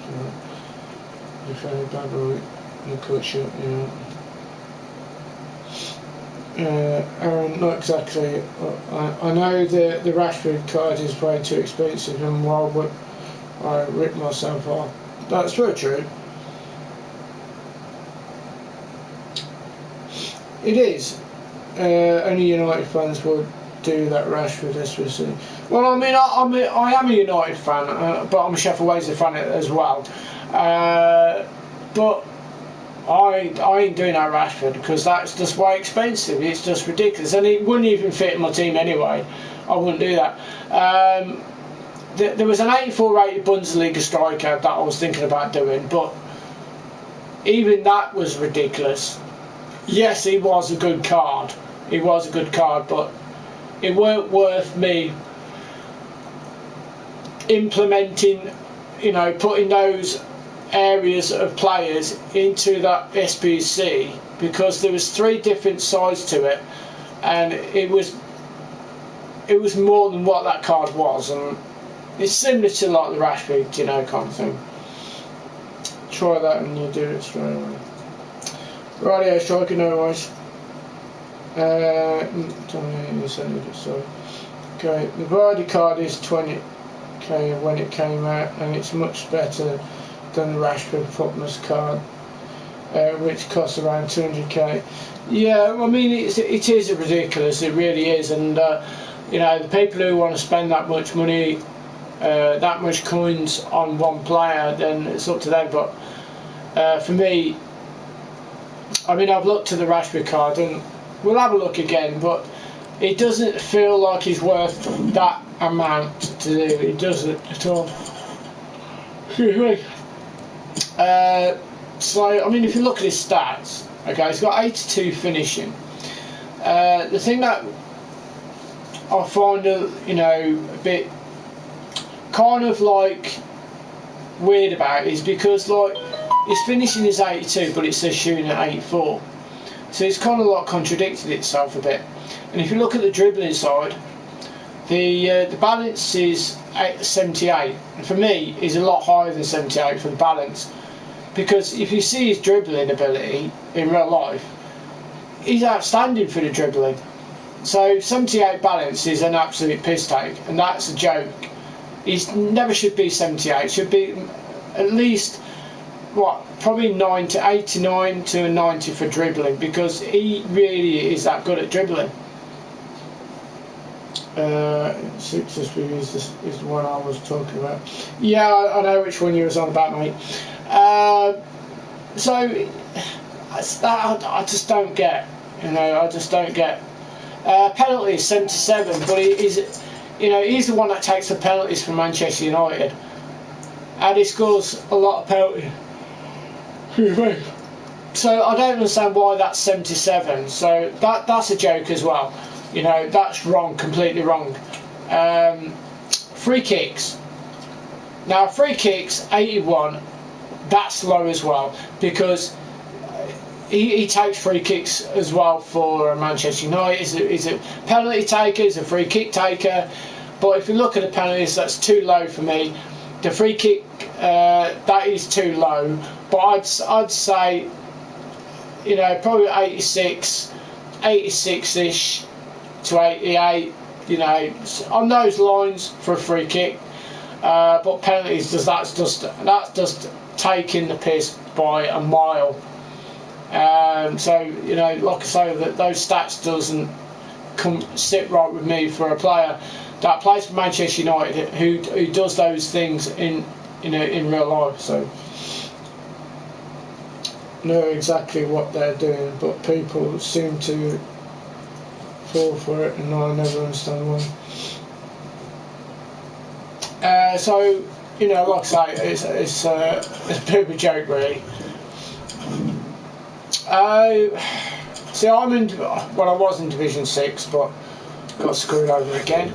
the very bad in the cut shot, Aaron, not exactly. I know the Rashford card is way too expensive, and why would I rip myself off? That's very true. It is. Only United fans would do that Rashford especially. Well, I mean, I am a United fan, but I'm a Sheffield Wednesday fan as well. But I ain't doing that Rashford, because that's just way expensive. It's just ridiculous, and it wouldn't even fit in my team anyway. I wouldn't do that. There was an 84 rated Bundesliga striker that I was thinking about doing, but even that was ridiculous. Yes, he was a good card. He was a good card, but it weren't worth me implementing, you know, putting those areas of players into that SPC, because there was 3 different sides to it, and it was more than what that card was, and it's similar to like the Rashford, you know, kind of thing. Try that and you do it straight away. Radio striker, no worries. Sorry. Okay, the Vardy card is 20k when it came out, and it's much better than the Rashford Futmas card, which costs around 200k. Yeah, I mean, it is ridiculous, it really is, and you know, the people who want to spend that much money, that much coins on one player, then it's up to them. But for me, I mean, I've looked at the Rashford card, and we'll have a look again, but it doesn't feel like he's worth that amount to do. It doesn't at all. Excuse me. So, I mean, if you look at his stats, okay, he's got 82 finishing. The thing that I find, you know, a bit kind of like weird about is because, like, his finishing is 82, but it says shooting at 84. So it's kind of like contradicted itself a bit. And if you look at the dribbling side, the balance is 78. And for me, he's a lot higher than 78 for the balance. Because if you see his dribbling ability in real life, he's outstanding for the dribbling. So 78 balance is an absolute piss take, and that's a joke. He never should be 78. Should be at least, what, probably 89 to a 90 for dribbling, because he really is that good at dribbling. 6 SPVs is the one I was talking about. Yeah, I know which one you was on about, mate. So I just don't get, you know, I just don't get. Penalty is 77, but he's, you know, he's the one that takes the penalties for Manchester United, and he scores a lot of penalties. So I don't understand why that's 77. So that's a joke as well. You know, that's wrong, completely wrong. Free kicks. Now, free kicks, 81, that's low as well, because he takes free kicks as well for Manchester United. He's a penalty taker, he's a free kick taker, but if you look at the penalties, that's too low for me. The free kick, that is too low, but I'd say, you know, probably 86-ish to 88, you know, on those lines for a free kick. But penalties, that's just taking the piss by a mile. So, you know, like I say, that those stats doesn't sit right with me for a player that plays for Manchester United who does those things in real life. So know exactly what they're doing, but people seem to fall for it, and I never understand why. So, you know, like I say, it's a bit of a joke, really. See, I was in Division 6, but got screwed over again.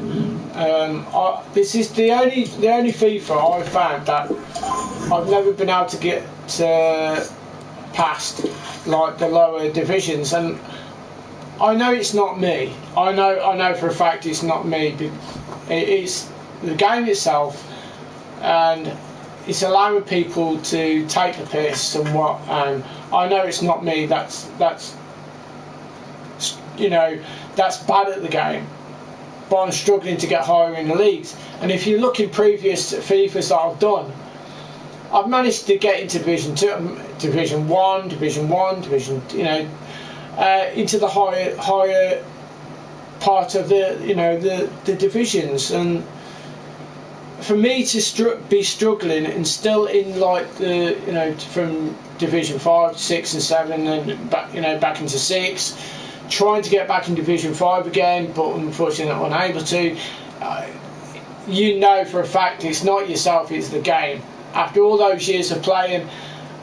This is the only FIFA I've found that I've never been able to get past, like the lower divisions, and I know it's not me. I know for a fact it's not me. It's the game itself, and it's allowing people to take the piss and what. And I know it's not me. That's you know, that's bad at the game. But I'm struggling to get higher in the leagues. And if you look in previous FIFAs that I've done, I've managed to get into Division 2, Division 1, you know, into the higher part of the divisions. And for me to be struggling and still in like the, you know, from Division 5, 6 and 7 and back, you know, back into 6, trying to get back in Division 5 again, but unfortunately not unable to. You know for a fact it's not yourself, it's the game. After all those years of playing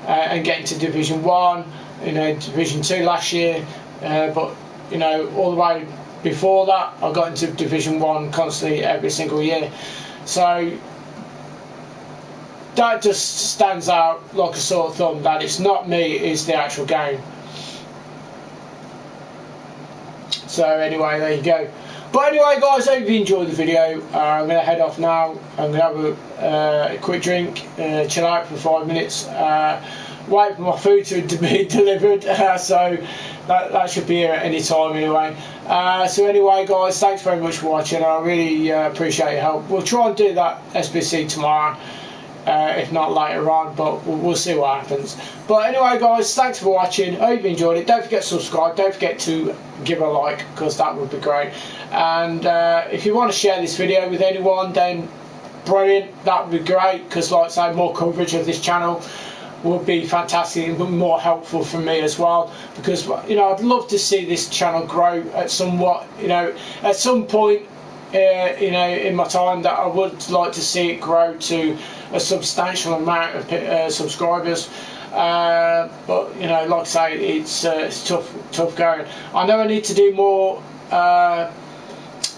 and getting to Division 1, you know, Division 2 last year, but you know, all the way before that I got into Division 1 constantly every single year. So that just stands out like a sore thumb, that it's not me, it's the actual game. So anyway, there you go. But anyway guys, I hope you enjoyed the video. I'm going to head off now. I'm going to have a quick drink, chill out for 5 minutes, wait for my food to be delivered, so that should be here at any time anyway. So anyway guys, thanks very much for watching. I really appreciate your help. We'll try and do that SBC tomorrow, if not later on, but we'll see what happens. But anyway guys, thanks for watching. I hope you enjoyed it. Don't forget to subscribe, don't forget to give a like, because that would be great. And if you want to share this video with anyone, then brilliant, that would be great, because like I say, more coverage of this channel would be fantastic and more helpful for me as well, because you know, I'd love to see this channel grow at somewhat, you know, at some point you know, in my time, that I would like to see it grow to a substantial amount of subscribers. But you know, like I say, it's tough going. I know I need to do more,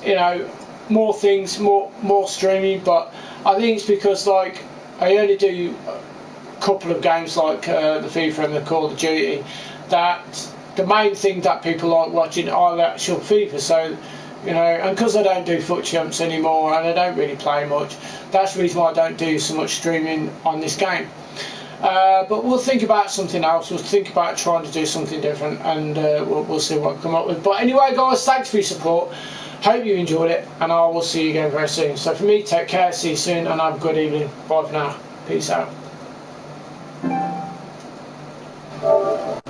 you know, more things, more streaming, but I think it's because like I only do a couple of games like the FIFA and the Call of Duty, that the main thing that people like watching are the actual FIFA. So you know, and because I don't do foot jumps anymore and I don't really play much, that's the reason why I don't do so much streaming on this game. But we'll think about something else. We'll think about trying to do something different, and we'll see what we come up with. But anyway guys, thanks for your support. Hope you enjoyed it, and I will see you again very soon. So for me, take care, see you soon, and have a good evening. Bye for now. Peace out.